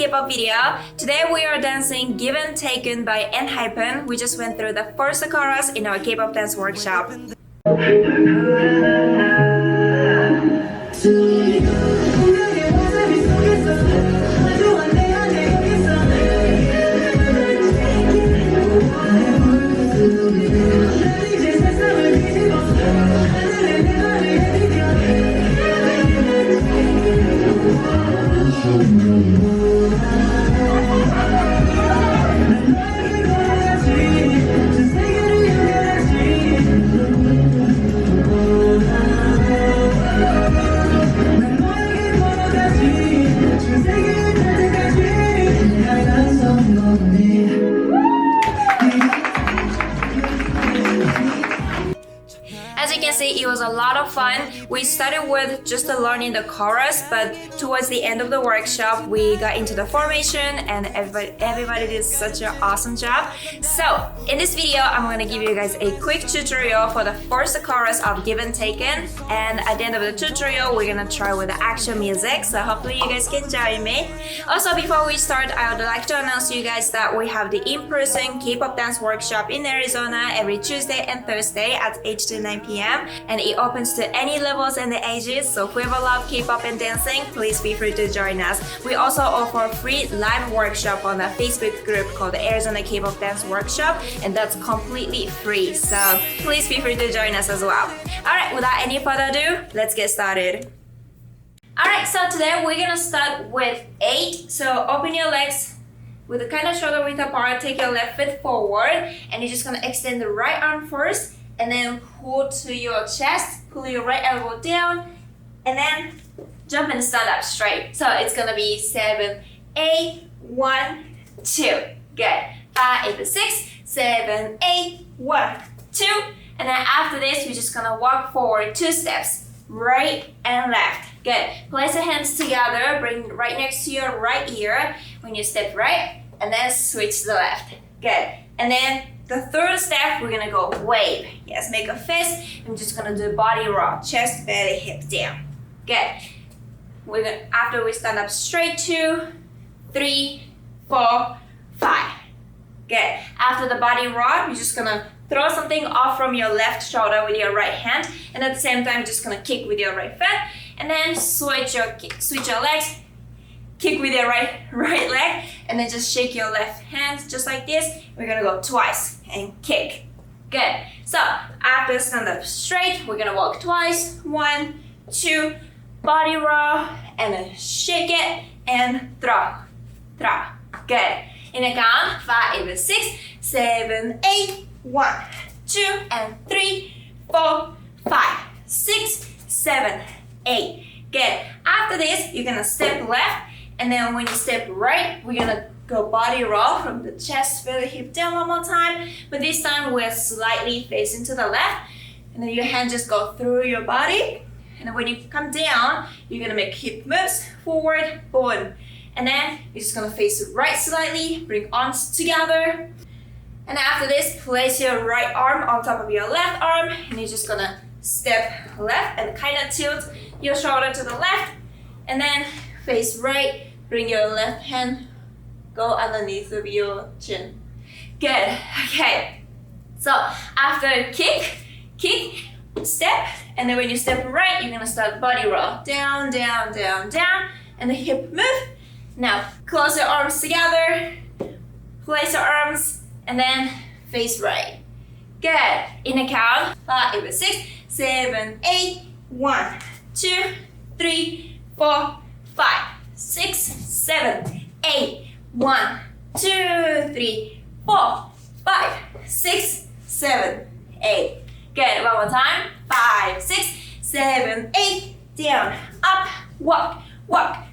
K-pop video. Today we are dancing Given Taken by ENHYPEN. We just went through the first chorus in our Kpop Dance Workshop. As you can see, it was a lot of fun. We started with just learning the chorus, but towards the end of the workshop, we got into the formation and everybody did such an awesome job. So, in this video, I'm going to give you guys a quick tutorial for the first chorus of Given Taken. And at the end of the tutorial, we're going to try with the actual music. So hopefully you guys can join me. Also, before we start, I would like to announce to you guys that we have the in-person Kpop Dance Workshop in Arizona every Tuesday and Thursday at 8 to 9 p.m. And it opens to any levels and the ages, so whoever loves K-pop and dancing, please feel free to join us. We also offer free live workshop on the Facebook group called the Arizona Kpop Dance Workshop, and that's completely free, so please feel free to join us as well. Alright, without any further ado, let's get started. Alright, so today we're gonna start with 8, so open your legs with the kind of shoulder width apart, take your left foot forward, and you're just gonna extend the right arm first, and then pull to your chest, pull your right elbow down, and then jump and stand up straight. So it's gonna be 7, 8, 1, 2. Good. 5, 6, 7, 8, 1, 2. And then after this, we're just gonna walk forward 2 steps, right and left. Good. Place your hands together, bring right next to your right ear when you step right, and then switch to the left. Good. And then the third step, we're gonna go wave. Yes, make a fist. I'm just gonna do body roll, chest, belly, hip down. Good. After we stand up straight, 2, 3, 4, 5. Good. After the body roll, you're just gonna throw something off from your left shoulder with your right hand, and at the same time, just gonna kick with your right foot, and then switch your legs. Kick with your right leg, and then just shake your left hand just like this. We're gonna go twice and kick. Good. So after stand up straight, we're gonna walk twice. 1, 2, body roll, and then shake it and throw. Good. In a count, 5, 6, 7, 8, 1, 2, and 3, 4, 5, 6, 7, 8. Good. After this, you're gonna step left. And then when you step right, we're gonna go body roll from the chest, belly, hip down one more time. But this time we're slightly facing to the left. And then your hand just go through your body. And then when you come down, you're gonna make hip moves, forward, forward. And then you're just gonna face right slightly, bring arms together. And after this, place your right arm on top of your left arm. And you're just gonna step left and kind of tilt your shoulder to the left. And then face right. Bring your left hand, go underneath of your chin. Good. Okay. So after kick, step, and then when you step right, you're gonna start body roll. Down, down, down, down, and the hip move. Now close your arms together, place your arms, and then face right. Good. In a count, 5, 6, 7, 8, 1, 2, 3, 4, 5, 6, 7, 8, 1, 2, 3, 4, 5, 6, 7, 8. Good. One more time. 5, 6, 7, 8. Down, up, walk. 5,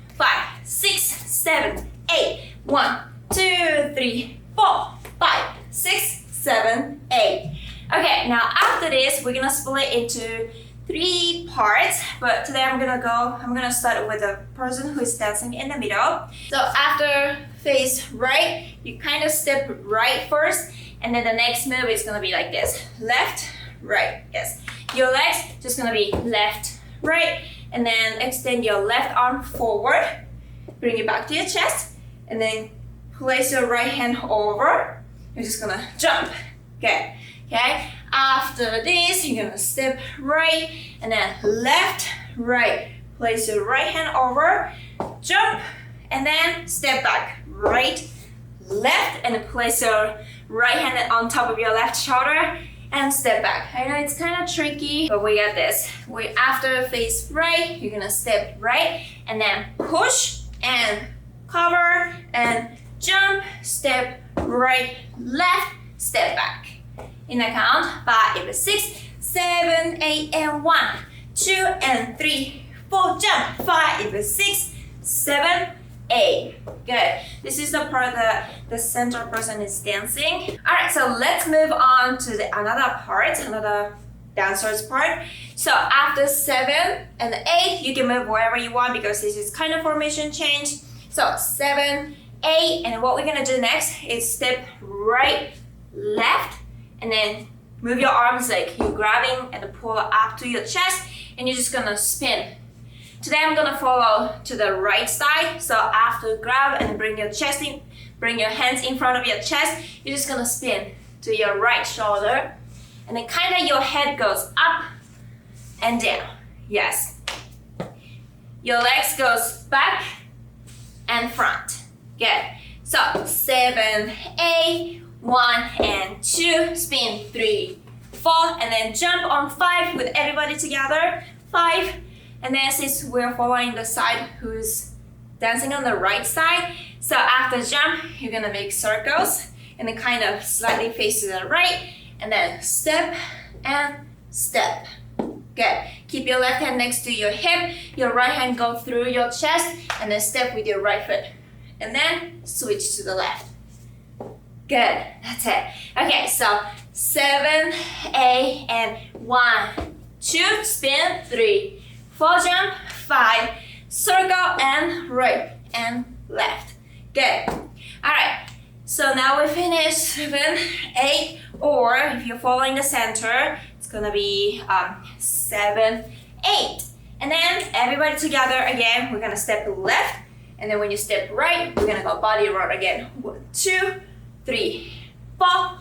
6, 7, 8. 1, 2, 3, 4, 5, 6, 7, 8. Okay. Now after this, we're gonna split into 3 parts, but today I'm gonna start with the person who is dancing in the middle. So after face right, you kind of step right first, and then the next move is gonna be like this. Left, right, yes. Your legs just gonna be left, right, and then extend your left arm forward, bring it back to your chest, and then place your right hand over. You're just gonna jump. Good. Okay. After this, you're gonna step right and then left, right. Place your right hand over, jump, and then step back. Right, left, and place your right hand on top of your left shoulder and step back. I know it's kind of tricky, but we got this. After face right, you're gonna step right and then push and cover and jump, step right, left, step back. In the count, 5, 6, 7, 8, and 1, 2, and 3, 4, jump, 5, 6, 7, 8. Good. This is the part that the center person is dancing. Alright, so let's move on to another dancer's part. So after 7 and 8, you can move wherever you want because this is kind of formation change. So 7, 8, and what we're gonna do next is step right, left, and then move your arms like you're grabbing and pull up to your chest, and you're just gonna spin. Today I'm gonna follow to the right side. So after grab and bring your hands in front of your chest, you're just gonna spin to your right shoulder, and then kind of your head goes up and down. Yes. Your legs goes back and front. Good. So 7, 8, 1 and 2, spin 3, 4, and then jump on 5 with everybody together. 5, and then since we're following the side who's dancing on the right side, so after jump, you're gonna make circles and then kind of slightly face to the right, and then step and step. Good. Keep your left hand next to your hip, your right hand go through your chest, and then step with your right foot. And then switch to the left. Good, that's it. Okay, so 7, 8, and 1, 2, spin, 3, 4, jump, 5, circle, and right and left. Good. Alright, so now we finished 7, 8, or if you're following the center, it's gonna be 7, 8. And then everybody together again, we're gonna step left, and then when you step right, we're gonna go body roll again. 1, 2, 3, 4,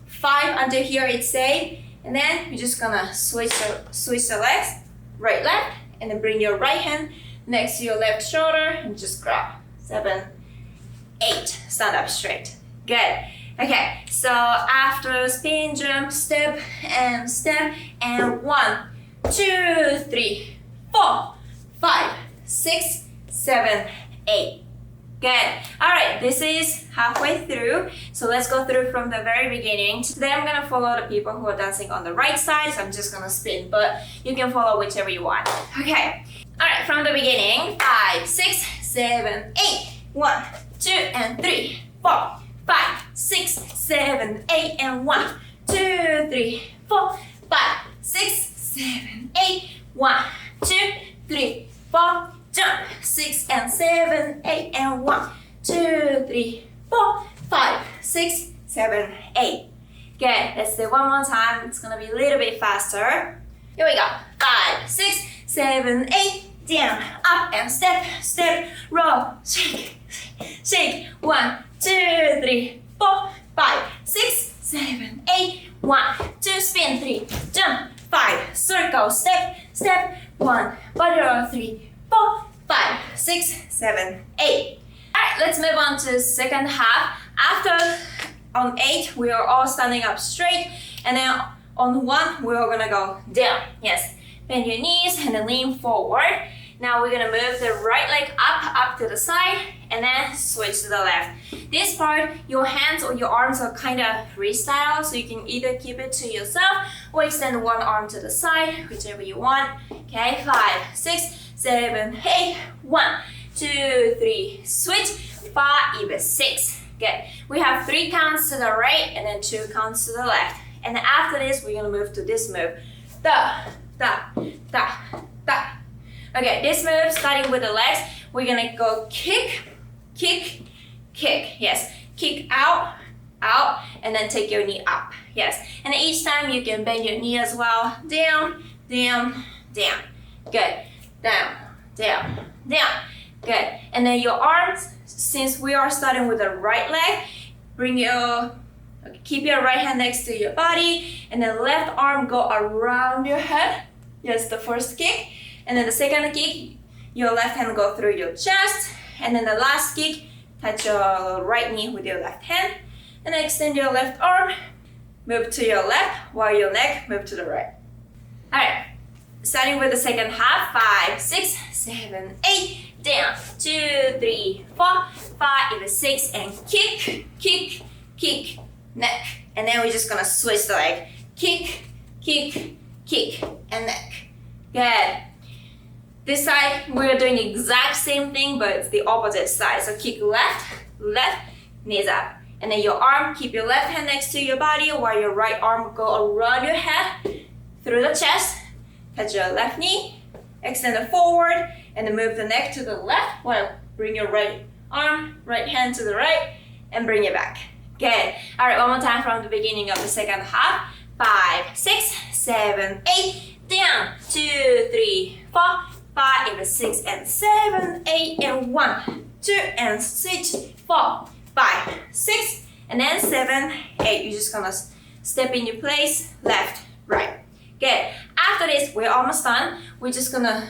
5 until here it's safe, and then you're just gonna switch the legs, right, left, and then bring your right hand next to your left shoulder and just grab. 7, 8, stand up straight. Good. Okay, so after spin, jump, step, and 1, 2, 3, 4, 5, 6, 7, 8. Good. Alright, this is halfway through. So let's go through from the very beginning. Today I'm gonna follow the people who are dancing on the right side, so I'm just gonna spin, but you can follow whichever you want. Okay. Alright, from the beginning. 5, 6, 7, 8. 1, 2, and 3, 4, 5, 6, 7, 8, and 1, 2, 3, 4, 5, 6, 7, 8. 1, 2, 3, 4. Jump. 6 and 7, 8, and 1, 2, 3, 4, 5, 6, 7, 8. Good. Let's do it one more time. It's gonna be a little bit faster. Here we go. 5, 6, 7, 8. Down, up, and step, step, roll, shake, shake. 1, 2, 3, 4, 5, 6, 7, 8. 1, 2, spin. 3, jump. 5, circle, step, step. 1, body roll. 3, 4, 5, 6, 7, 8. Alright, let's move on to the second half. After on 8, we are all standing up straight, and then on 1, we are gonna go down. Yes, bend your knees and then lean forward. Now we're gonna move the right leg up to the side, and then switch to the left. This part, your hands or your arms are kind of freestyle, so you can either keep it to yourself or extend one arm to the side, whichever you want. Okay, 5, 6, 7, 8. 1, 2, 3, switch. 5, 6. Good. We have 3 counts to the right and then 2 counts to the left. And then after this, we're gonna move to this move. Da, da, da, da. Okay, this move, starting with the legs, we're gonna go kick, kick, kick. Yes, kick out, out, and then take your knee up. Yes, and each time you can bend your knee as well. Down, down, down. Good. Down, down, down, Good. And then your arms, since we are starting with the right leg, keep your right hand next to your body, and then left arm go around your head. Yes, the first kick. And then the second kick, your left hand go through your chest. And then the last kick, touch your right knee with your left hand. And then extend your left arm, move to your left, while your neck move to the right. Alright, starting with the second half, 5, 6, 7, 8, down, 2, 3, 4, 5, 6, and kick, kick, kick, neck. And then we're just gonna switch the leg. Kick, kick, kick, and neck. Good. This side, we're doing the exact same thing, but it's the opposite side. So kick left, left, knees up. And then your arm, keep your left hand next to your body while your right arm go around your head, through the chest, touch your left knee, extend it forward, and then move the neck to the left while bring your right arm, right hand to the right, and bring it back. Good. All right, one more time from the beginning of the second half. 5, 6, 7, 8, down, 2, 3, 4, 5, 6, and 7, 8, and 1, 2, and switch, 4, 5, 6, and then 7, 8. You're just gonna step in your place, left, right. Good. After this, we're almost done. We're just gonna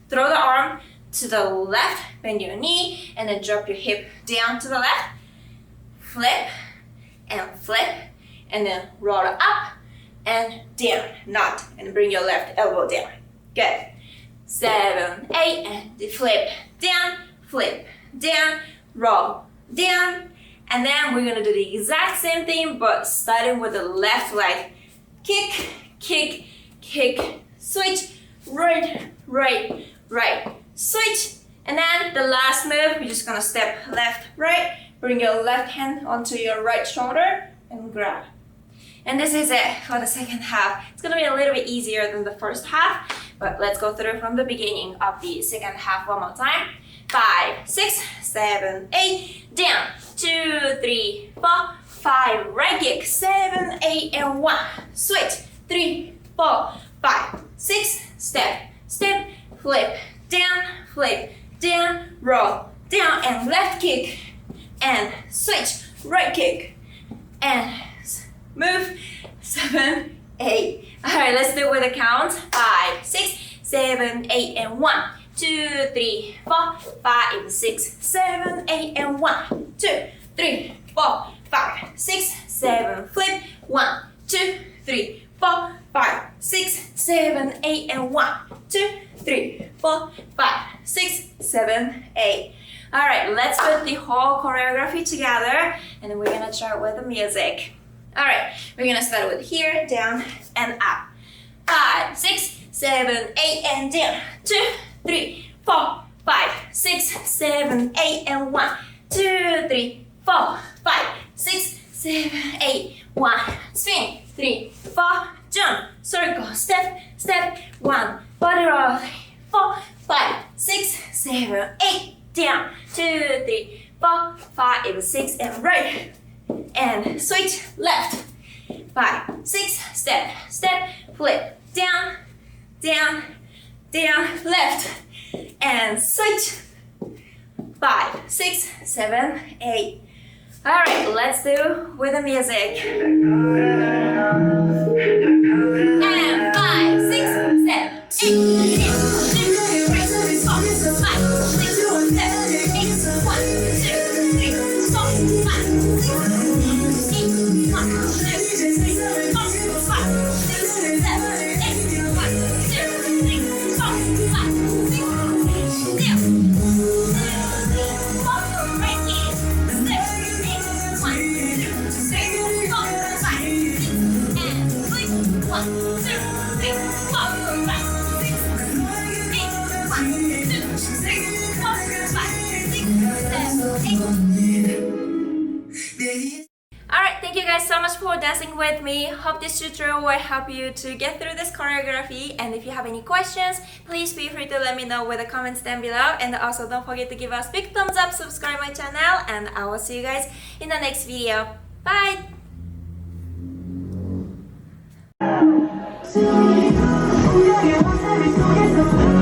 throw the arm to the left, bend your knee, and then drop your hip down to the left. Flip, and then roll it up and down, knot, and bring your left elbow down. Good. 7, 8, and flip, down, roll, down, and then we're gonna do the exact same thing, but starting with the left leg. Kick, kick, kick, switch, right, switch, and then the last move, we're just gonna step left, right, bring your left hand onto your right shoulder and grab. And this is it for the second half. It's gonna be a little bit easier than the first half, but let's go through from the beginning of the second half one more time. 5, 6, 7, 8, down, 2, 3, 4, 5, right kick, 7, 8, and 1, switch, 3, 4, 5, 6, step, flip, down, roll, down, and left kick, and switch, right kick, and move, 7, 8. All right, let's do it with a count. 5, 6, 7, 8, and 1, 2, 3, 4, 5, 6, 7, 8, and 1, 2, 3, 4, 5, 6, 7, flip, 1, 2, 3, 4, 5, 6, 7, 8, and 1, 2, 3, 4, 5, 6, 7, 8. All right, let's put the whole choreography together, and then we're gonna start with the music. All right, we're gonna start with here, down, and up. 5, 6, 7, 8, and down. 2, 3, 4, 5, 6, 7, 8, and 1, 2, 3, 4, 5, 6, 7, 8, 1, swing, 3, 4, jump, circle, step, 1, body roll, 4, 5, 6, 7, 8, down, 2, 3, 4, 5, 6, and right, and switch, left, 5, 6, step, flip, down, left, and switch, 5, 6, 7, 8. All right, let's do with the music. And 5, 6, 7, 8, 2, 3, 4, 5, 6, 7, 8, 1, 2, 3, 4, 5, 6, 7, 8, 1, 2, 3, 4, 5, 6, 7, 8, 1, 2, 3, 4, 5, 6, 7, Alright, thank you guys so much for dancing with me. Hope this tutorial will help you to get through this choreography, and if you have any questions, please feel free to let me know with the comments down below, and also don't forget to give us a big thumbs up, subscribe my channel, and I will see you guys in the next video. Bye! 우리의 모습이 속에서